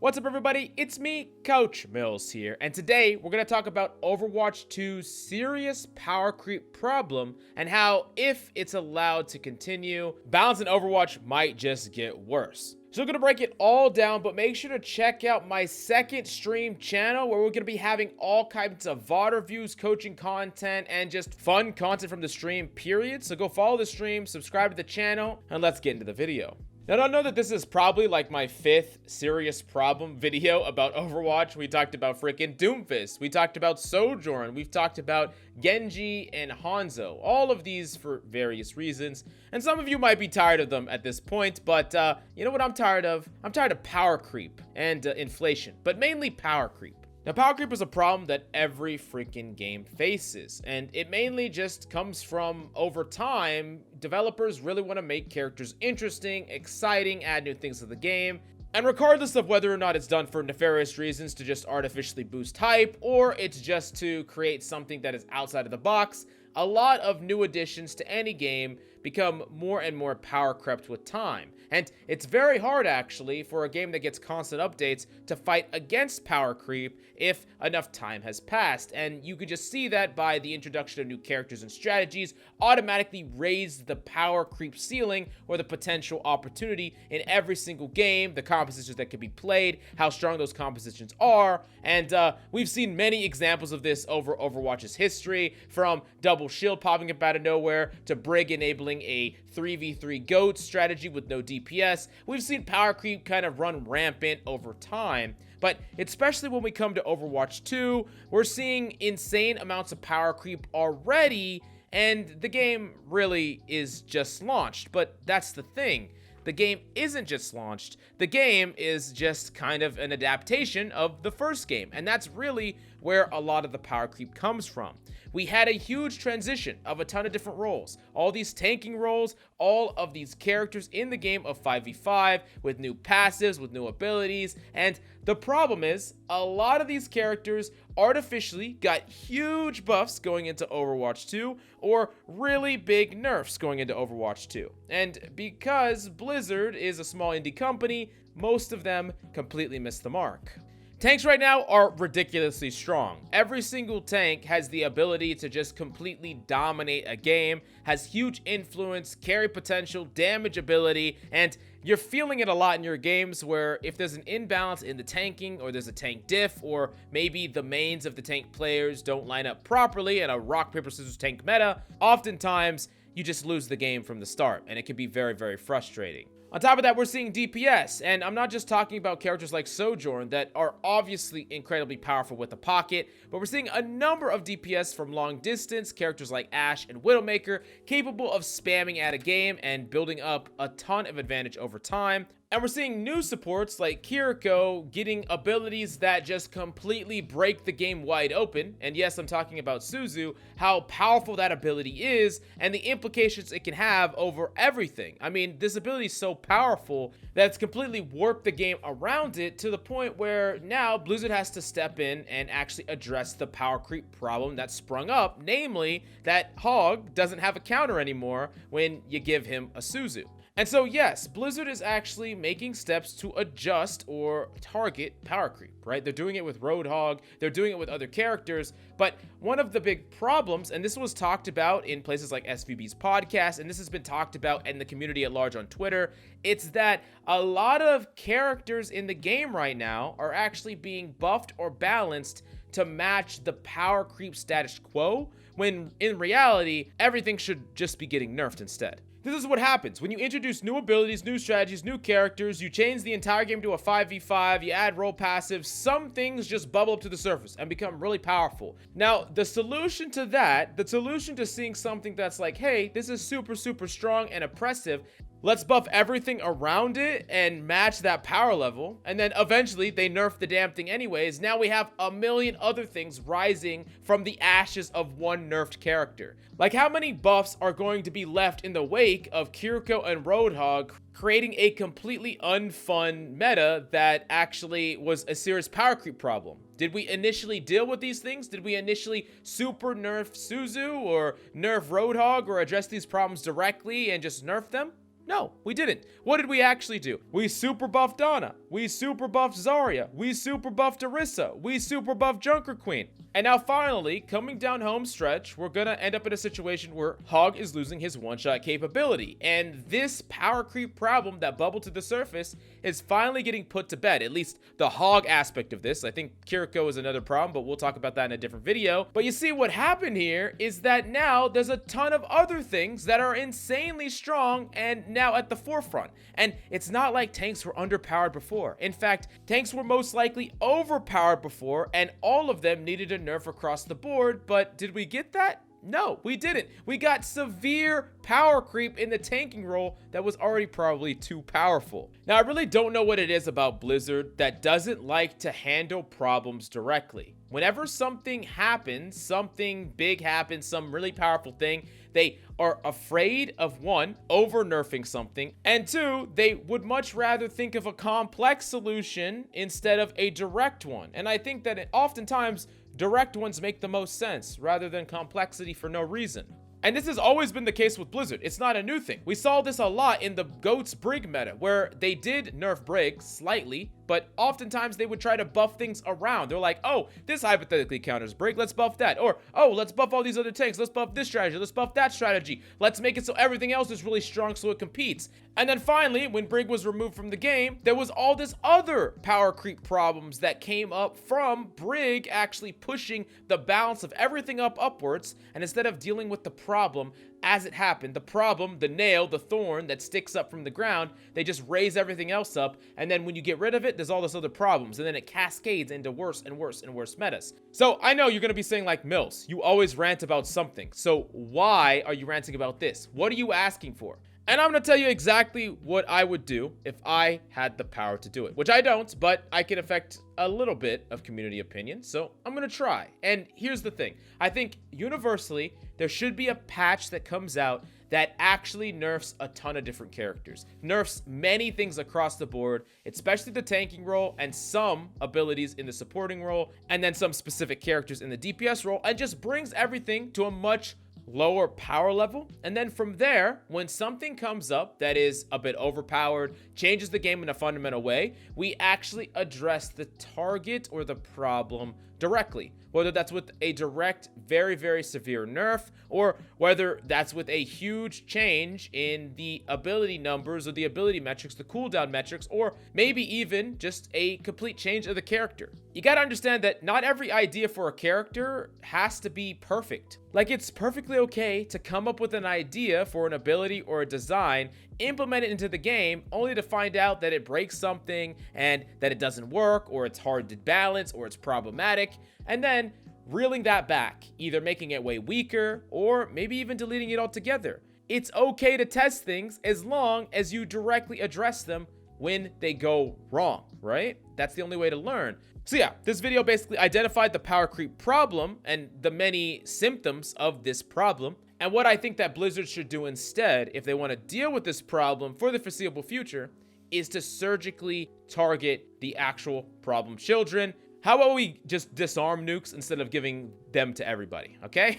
What's up, everybody? It's me, Coach Mills here, and today we're going to talk about Overwatch 2's serious power creep problem and how, if it's allowed to continue, balance in Overwatch might just get worse. So we're going to break it all down, but make sure to check out my second stream channel where we're going to be having all kinds of VOD reviews, coaching content, and just fun content from the stream, period. So go follow the stream, subscribe to the channel, and let's get into the video. Now, I know that this is probably like my fifth serious problem video about Overwatch. We talked about freaking Doomfist. We talked about Sojourn. We've talked about Genji and Hanzo. All of these for various reasons. And some of you might be tired of them at this point, but you know what I'm tired of? I'm tired of power creep and inflation, but mainly power creep. Now, power creep is a problem that every freaking game faces, and it mainly just comes from, over time, developers really want to make characters interesting, exciting, add new things to the game, and regardless of whether or not it's done for nefarious reasons to just artificially boost hype, or it's just to create something that is outside of the box, a lot of new additions to any game become more and more power crept with time. And it's very hard, actually, for a game that gets constant updates to fight against power creep if enough time has passed. And you could just see that by the introduction of new characters and strategies automatically raise the power creep ceiling or the potential opportunity in every single game, the compositions that can be played, how strong those compositions are. And we've seen many examples of this over Overwatch's history, from double shield popping up out of nowhere to Brig enabling a 3v3 GOAT strategy with no DPS. We've seen power creep kind of run rampant over time, but especially when we come to Overwatch 2, we're seeing insane amounts of power creep already, and the game really is just launched. But that's the thing. The game isn't just launched. The game is just kind of an adaptation of the first game, and that's really where a lot of the power creep comes from. We had a huge transition of a ton of different roles, all these tanking roles, all of these characters in the game of 5v5 with new passives, with new abilities, and the problem is a lot of these characters artificially got huge buffs going into Overwatch 2 or really big nerfs going into Overwatch 2. And because Blizzard is a small indie company, most of them completely missed the mark. Tanks right now are ridiculously strong. Every single tank has the ability to just completely dominate a game, has huge influence, carry potential, damage ability, and you're feeling it a lot in your games where if there's an imbalance in the tanking, or there's a tank diff, or maybe the mains of the tank players don't line up properly in a rock, paper, scissors tank meta, oftentimes you just lose the game from the start, and it can be very, very frustrating. On top of that, we're seeing DPS, and I'm not just talking about characters like Sojourn that are obviously incredibly powerful with the pocket, but we're seeing a number of DPS from long distance, characters like Ashe and Widowmaker, capable of spamming at a game and building up a ton of advantage over time. And we're seeing new supports like Kiriko getting abilities that just completely break the game wide open. And yes, I'm talking about Suzu, how powerful that ability is and the implications it can have over everything. I mean, this ability is so powerful that it's completely warped the game around it to the point where now Blizzard has to step in and actually address the power creep problem that sprung up, namely that Hog doesn't have a counter anymore when you give him a Suzu. And so yes, Blizzard is actually making steps to adjust or target power creep, right? They're doing it with Roadhog, they're doing it with other characters, but one of the big problems, and this was talked about in places like SVB's podcast, and this has been talked about in the community at large on Twitter, it's that a lot of characters in the game right now are actually being buffed or balanced to match the power creep status quo, when in reality, everything should just be getting nerfed instead. This is what happens when you introduce new abilities, new strategies, new characters, you change the entire game to a 5v5, you add role passives, some things just bubble up to the surface and become really powerful. Now, the solution to that, the solution to seeing something that's like, hey, this is super, super strong and oppressive, let's buff everything around it and match that power level, and then eventually they nerf the damn thing anyways. Now we have a million other things rising from the ashes of one nerfed character. Like, how many buffs are going to be left in the wake of Kiriko and Roadhog creating a completely unfun meta that actually was a serious power creep problem? Did we initially deal with these things? Did we initially super nerf Suzu or nerf Roadhog or address these problems directly and just nerf them? No, we didn't. What did we actually do? We super buffed Ana. We super buffed Zarya. We super buffed Orisa. We super buffed Junker Queen. And now finally, coming down home stretch, we're gonna end up in a situation where Hog is losing his one-shot capability. And this power creep problem that bubbled to the surface is finally getting put to bed, at least the Hog aspect of this. I think Kiriko is another problem, but we'll talk about that in a different video. But you see, what happened here is that now there's a ton of other things that are insanely strong and now at the forefront. And it's not like tanks were underpowered before. In fact, tanks were most likely overpowered before, and all of them needed a nerf across the board. But did we get that? No, we didn't. We got severe power creep in the tanking role that was already probably too powerful. Now, I really don't know what it is about Blizzard that doesn't like to handle problems directly. Whenever something happens, something big happens, some really powerful thing, they are afraid of, one, over nerfing something, and two, they would much rather think of a complex solution instead of a direct one. And I think that oftentimes direct ones make the most sense rather than complexity for no reason. And this has always been the case with Blizzard. It's not a new thing. We saw this a lot in the GOATS Brig meta, where they did nerf Brig slightly, but oftentimes they would try to buff things around. They're like, oh, this hypothetically counters Brig, let's buff that. Or, oh, let's buff all these other tanks, let's buff this strategy, let's buff that strategy. Let's make it so everything else is really strong so it competes. And then finally, when Brig was removed from the game, there was all this other power creep problems that came up from Brig actually pushing the balance of everything upwards. And instead of dealing with the problem as it happened, the problem, the nail, the thorn that sticks up from the ground, they just raise everything else up, and then when you get rid of it, there's all this other problems, and then it cascades into worse and worse and worse metas. So I know you're gonna be saying, like, Mills, you always rant about something, so why are you ranting about this? What are you asking for? And I'm gonna tell you exactly what I would do if I had the power to do it, which I don't, but I can affect a little bit of community opinion, so I'm gonna try. And here's the thing. I think universally, there should be a patch that comes out that actually nerfs a ton of different characters. Nerfs many things across the board, especially the tanking role and some abilities in the supporting role, and then some specific characters in the DPS role, and just brings everything to a much lower power level. And then from there, when something comes up that is a bit overpowered, changes the game in a fundamental way, we actually address the target or the problem directly, whether that's with a direct, very, very severe nerf, or whether that's with a huge change in the ability numbers or the ability metrics, the cooldown metrics, or maybe even just a complete change of the character. You gotta understand that not every idea for a character has to be perfect. Like, it's perfectly okay to come up with an idea for an ability or a design, implement it into the game, only to find out that it breaks something and that it doesn't work, or it's hard to balance, or it's problematic, and then reeling that back, either making it way weaker or maybe even deleting it altogether. It's okay to test things as long as you directly address them when they go wrong, right? That's the only way to learn. So yeah, this video basically identified the power creep problem and the many symptoms of this problem, and what I think that Blizzard should do instead, if they want to deal with this problem for the foreseeable future, is to surgically target the actual problem children. How about we just disarm nukes instead of giving them to everybody, okay?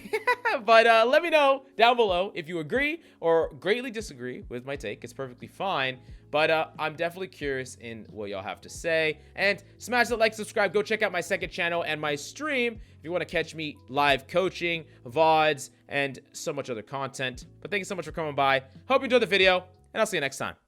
But let me know down below if you agree or greatly disagree with my take. It's perfectly fine. But I'm definitely curious in what y'all have to say. And smash that like, subscribe. Go check out my second channel and my stream if you want to catch me live coaching, VODs, and so much other content. But thank you so much for coming by. Hope you enjoyed the video, and I'll see you next time.